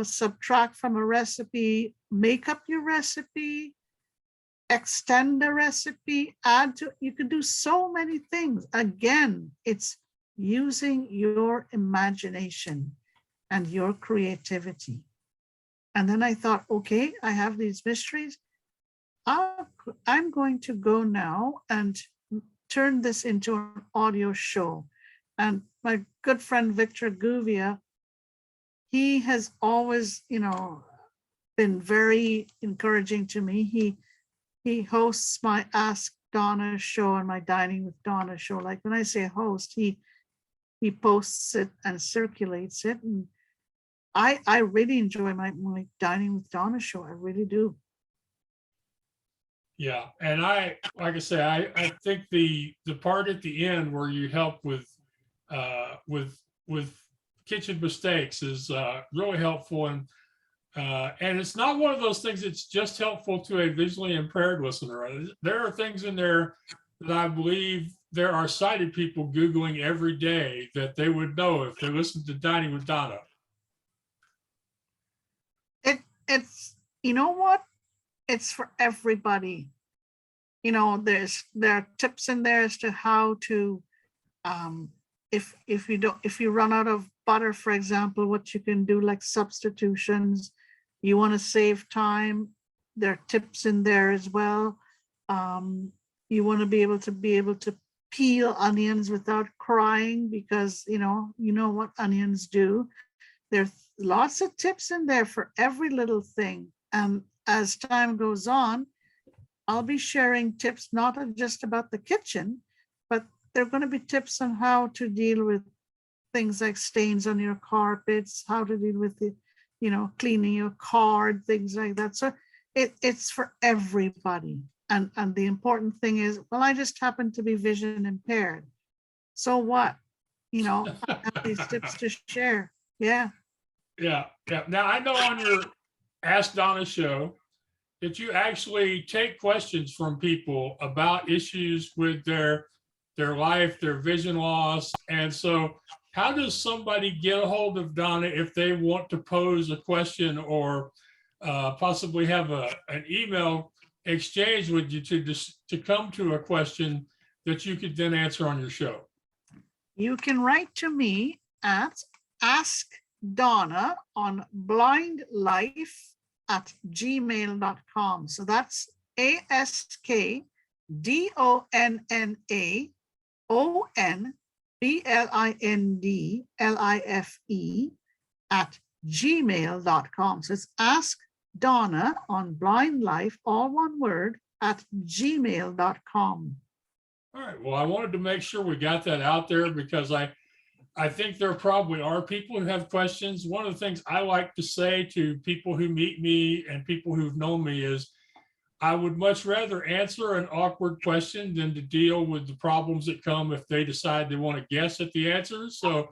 subtract from a recipe, make up your recipe, extend the recipe, you could do so many things. Again, it's using your imagination and your creativity. And then I thought, okay, I have these mysteries. I'm going to go now and turn this into an audio show. And my good friend, Victor Guvia, he has always, been very encouraging to me. He hosts my Ask Donna show and my Dining with Donna show. Like when I say host, he posts it and circulates it. And I really enjoy my Dining with Donna show. I really do. Yeah, and like I say, I think the part at the end where you help with kitchen mistakes is really helpful, and it's not one of those things that's just helpful to a visually impaired listener. There are things in there that I believe there are sighted people Googling every day that they would know if they listened to Dining with Donna. It's what? It's for everybody. There are tips in there as to how to, if you run out of butter, for example, what you can do, like substitutions. You want to save time, there are tips in there as well. You want to be able to peel onions without crying, because you know what onions do. They're lots of tips in there for every little thing. And as time goes on, I'll be sharing tips, not just about the kitchen, but there are going to be tips on how to deal with things like stains on your carpets, how to deal with the, cleaning your car, things like that. So it's for everybody. And the important thing is, well, I just happen to be vision impaired. So what? I have these tips to share. Yeah. Yeah. Now I know on your Ask Donna show that you actually take questions from people about issues with their life, their vision loss. And so how does somebody get a hold of Donna if they want to pose a question or possibly have an email exchange with you to come to a question that you could then answer on your show? You can write to me at Ask Donna on blindlife@gmail.com. So that's AskDonnaOnBlindlife@gmail.com. So it's Ask Donna on blindlife, all one word, @gmail.com. All right. Well, I wanted to make sure we got that out there because I think there probably are people who have questions. One of the things I like to say to people who meet me and people who've known me is I would much rather answer an awkward question than to deal with the problems that come if they decide they want to guess at the answers. So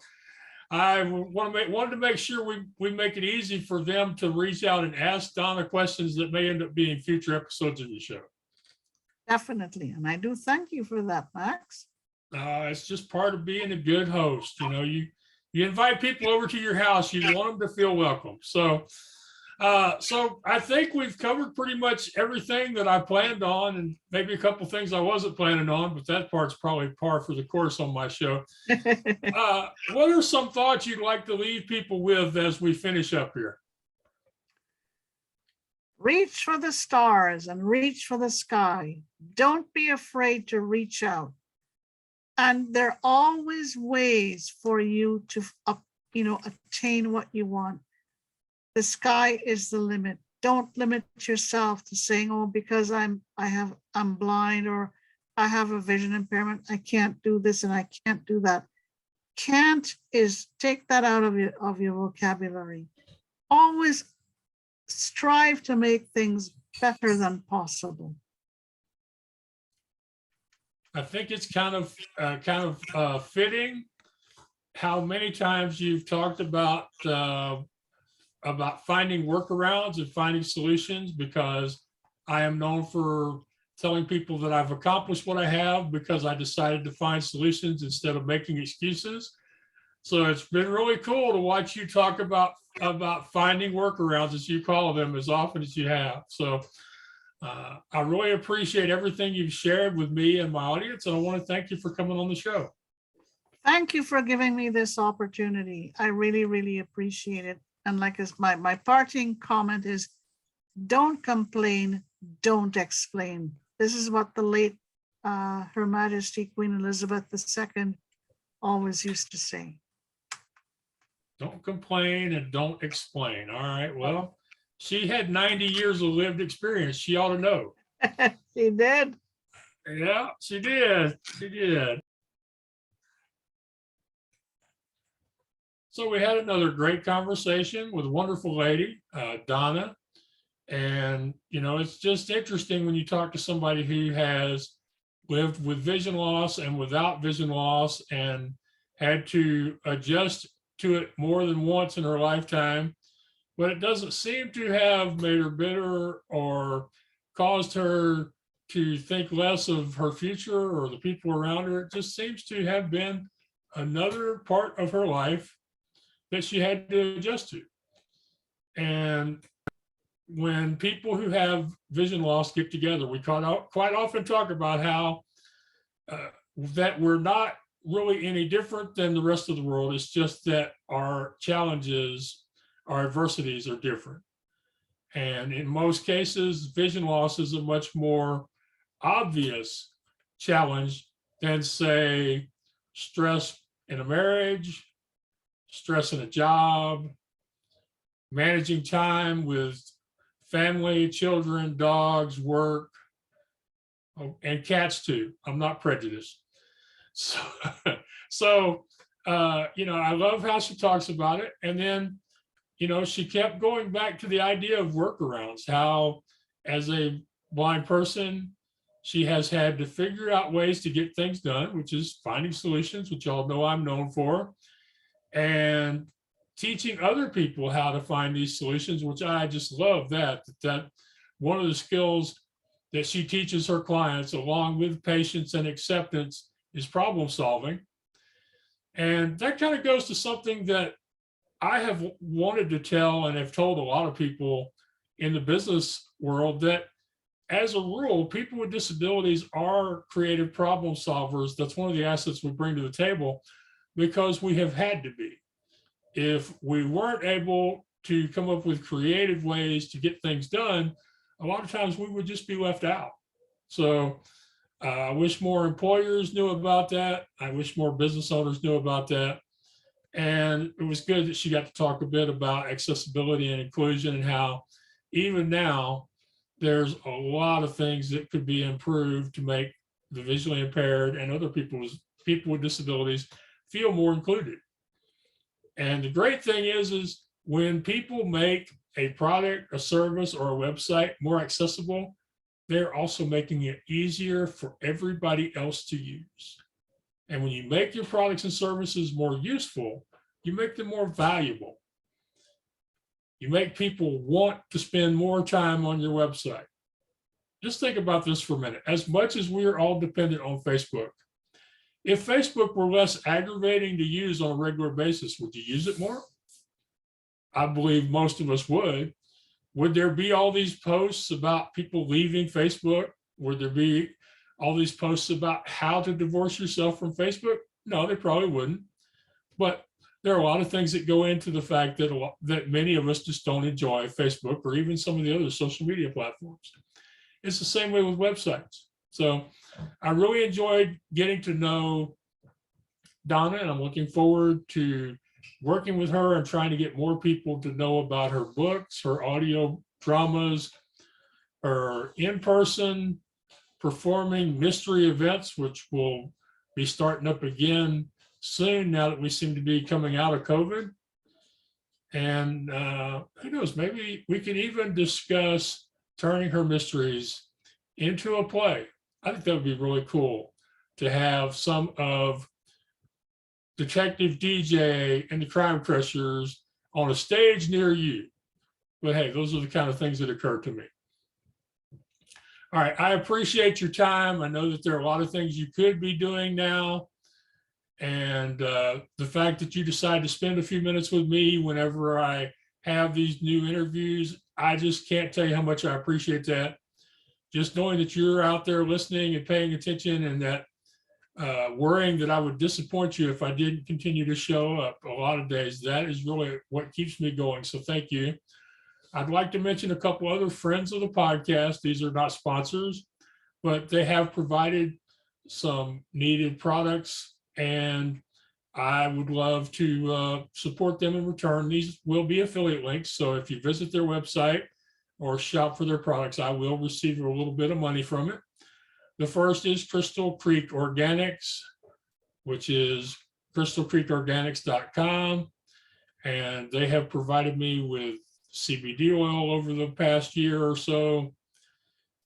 I wanted to make sure we make it easy for them to reach out and ask Donna questions that may end up being future episodes of the show. Definitely. And I do thank you for that, Max. It's just part of being a good host. You invite people over to your house, you want them to feel welcome. So I think we've covered pretty much everything that I planned on, and maybe a couple things I wasn't planning on, but that part's probably par for the course on my show. What are some thoughts you'd like to leave people with as we finish up here? Reach for the stars and reach for the sky. Don't be afraid to reach out. And there are always ways for you to, attain what you want. The sky is the limit. Don't limit yourself to saying, "Oh, because I'm blind or I have a vision impairment, I can't do this and I can't do that." Can't is take that out of your vocabulary. Always strive to make things better than possible. I think it's kind of fitting how many times you've talked about finding workarounds and finding solutions, because I am known for telling people that I've accomplished what I have because I decided to find solutions instead of making excuses. So it's been really cool to watch you talk about finding workarounds, as you call them, as often as you have. So I really appreciate everything you've shared with me and my audience, and I want to thank you for coming on the show. Thank you for giving me this opportunity. I really, really appreciate it. And like my parting comment is, don't complain, don't explain. This is what the late Her Majesty Queen Elizabeth II always used to say. Don't complain and don't explain. All right. Well, she had 90 years of lived experience. She ought to know. She did. Yeah, she did. She did. So we had another great conversation with a wonderful lady, Donna. And, it's just interesting when you talk to somebody who has lived with vision loss and without vision loss and had to adjust to it more than once in her lifetime, but it doesn't seem to have made her bitter or caused her to think less of her future or the people around her. It just seems to have been another part of her life that she had to adjust to. And when people who have vision loss get together, we quite often talk about how that we're not really any different than the rest of the world. It's just that our challenges, our adversities are different. And in most cases, vision loss is a much more obvious challenge than, say, stress in a marriage, stress in a job, managing time with family, children, dogs, work, and cats too. I'm not prejudiced. So, I love how she talks about it. And then, she kept going back to the idea of workarounds, how as a blind person, she has had to figure out ways to get things done, which is finding solutions, which y'all know I'm known for, and teaching other people how to find these solutions, which I just love that one of the skills that she teaches her clients, along with patience and acceptance, is problem solving. And that kind of goes to something that I have wanted to tell and have told a lot of people in the business world, that as a rule, people with disabilities are creative problem solvers. That's one of the assets we bring to the table, because we have had to be. If we weren't able to come up with creative ways to get things done, a lot of times we would just be left out. So I wish more employers knew about that. I wish more business owners knew about that. And it was good that she got to talk a bit about accessibility and inclusion, and how even now there's a lot of things that could be improved to make the visually impaired and other people with disabilities feel more included. And the great thing is when people make a product, a service, or a website more accessible, they're also making it easier for everybody else to use. And when you make your products and services more useful, you make them more valuable. You make people want to spend more time on your website. Just think about this for a minute. As much as we're all dependent on Facebook, if Facebook were less aggravating to use on a regular basis, would you use it more? I believe most of us would. Would there be all these posts about people leaving Facebook? Would there be all these posts about how to divorce yourself from Facebook? No, they probably wouldn't. But there are a lot of things that go into the fact that many of us just don't enjoy Facebook or even some of the other social media platforms. It's the same way with websites. So I really enjoyed getting to know Donna, and I'm looking forward to working with her and trying to get more people to know about her books, her audio dramas, her in-person performing mystery events, which will be starting up again soon now that we seem to be coming out of COVID. And who knows, maybe we could even discuss turning her mysteries into a play. I think that would be really cool to have some of Detective DJ and the Crime Crushers on a stage near you. But hey, those are the kind of things that occur to me. All right, I appreciate your time. I know that there are a lot of things you could be doing now. And the fact that you decide to spend a few minutes with me whenever I have these new interviews, I just can't tell you how much I appreciate that. Just knowing that you're out there listening and paying attention, and that worrying that I would disappoint you if I didn't continue to show up a lot of days, that is really what keeps me going. So thank you. I'd like to mention a couple other friends of the podcast. These are not sponsors, but they have provided some needed products, and I would love to support them in return. These will be affiliate links. So if you visit their website or shop for their products, I will receive a little bit of money from it. The first is Crystal Creek Organics, which is crystalcreekorganics.com. And they have provided me with CBD oil over the past year or so.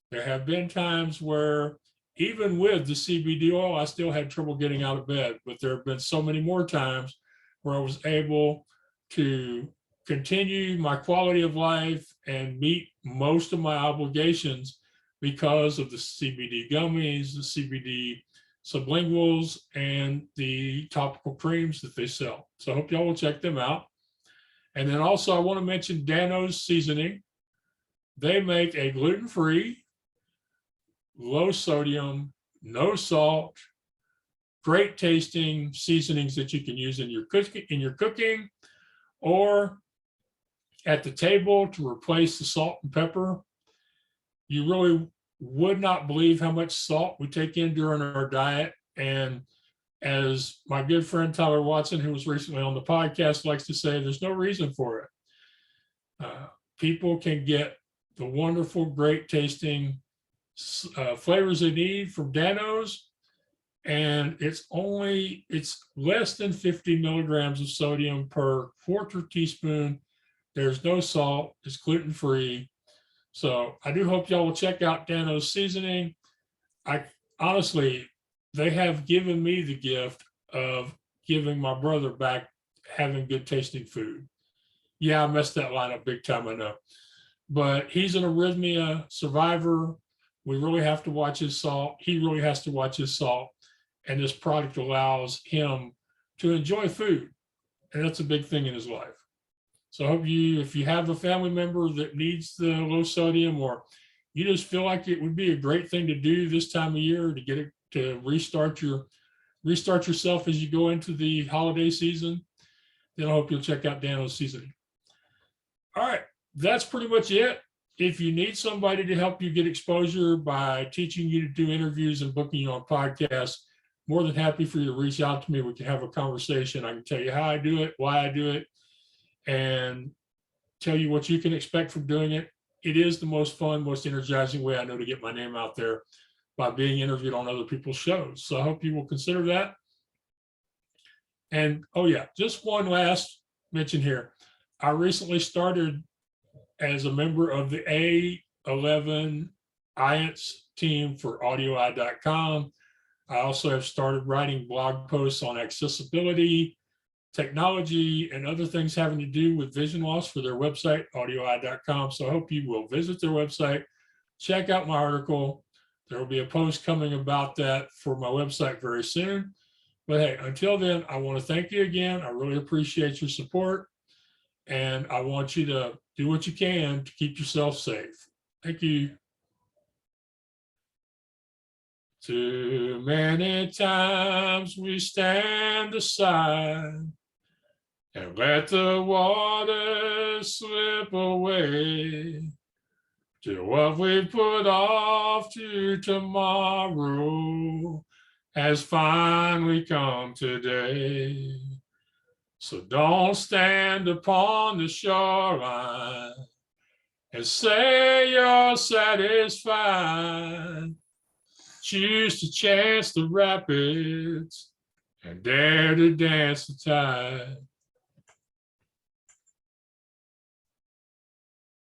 There have been times where even with the CBD oil, I still had trouble getting out of bed, but there have been so many more times where I was able to continue my quality of life and meet most of my obligations because of the CBD gummies, the CBD sublinguals, and the topical creams that they sell. So I hope y'all will check them out. And then also I want to mention Dano's Seasoning. They make a gluten-free, low sodium, no salt, great tasting seasonings that you can use in your cooking or at the table to replace the salt and pepper. You really would not believe how much salt we take in during our diet. And as my good friend Tyler Watson, who was recently on the podcast, likes to say, there's no reason for it. People can get the wonderful, great tasting flavors they need from Dano's, and it's less than 50 milligrams of sodium per quarter teaspoon. There's no salt. It's gluten-free. So I do hope y'all will check out Dano's seasoning. I honestly, they have given me the gift of giving my brother back having good tasting food. Yeah, I messed that line up big time, I know. But he's an arrhythmia survivor. We really have to watch his salt. He really has to watch his salt. And this product allows him to enjoy food. And that's a big thing in his life. So I hope if you have a family member that needs the low sodium, or you just feel like it would be a great thing to do this time of year to get it to restart yourself as you go into the holiday season, then I hope you'll check out Dano's seasoning. All right, that's pretty much it. If you need somebody to help you get exposure by teaching you to do interviews and booking you on podcasts, more than happy for you to reach out to me. We can have a conversation. I can tell you how I do it, why I do it, and tell you what you can expect from doing it. It is the most fun, most energizing way I know to get my name out there, by being interviewed on other people's shows. So I hope you will consider that. And oh yeah, just one last mention here. I recently started as a member of the A11 IANTS team for AudioEye.com. I also have started writing blog posts on accessibility, technology, and other things having to do with vision loss for their website, AudioEye.com. So I hope you will visit their website, check out my article. There will be a post coming about that for my website very soon. But hey, until then, I want to thank you again. I really appreciate your support. And I want you to do what you can to keep yourself safe. Thank you. Too many times we stand aside and let the water slip away, till what we put off to tomorrow has finally come today. So don't stand upon the shoreline and say you're satisfied. Choose to chance the rapids and dare to dance the tide.